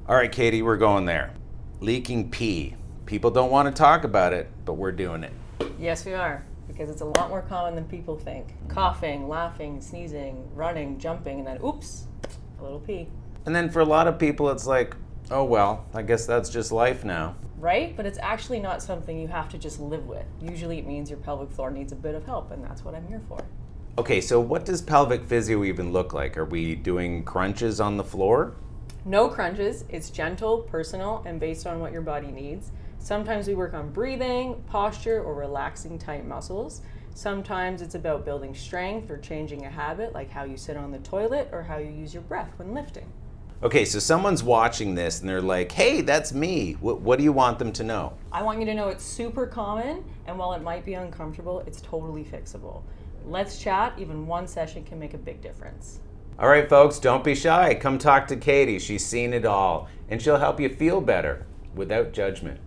All right, Katie, we're going there. Leaking pee. People don't want to talk about it, but we're doing it. Yes, we are, because it's a lot more common than people think. Coughing, laughing, sneezing, running, jumping, and then oops, a little pee. And then for a lot of people, it's like, oh well, I guess that's just life now. Right? But it's actually not something you have to just live with. Usually it means your pelvic floor needs a bit of help, and that's what I'm here for. Okay, so what does pelvic physio even look like? Are we doing crunches on the floor? No crunches. It's gentle, personal, and based on what your body needs. Sometimes we work on breathing, posture, or relaxing tight muscles. Sometimes it's about building strength or changing a habit, like how you sit on the toilet or how you use your breath when lifting. Okay, so someone's watching this and they're like, hey, that's me. What do you want them to know? I want you to know it's super common, and while it might be uncomfortable, it's totally fixable. Let's chat. Even one session can make a big difference. All right, folks, don't be shy. Come talk to Katie. She's seen it all, and she'll help you feel better without judgment.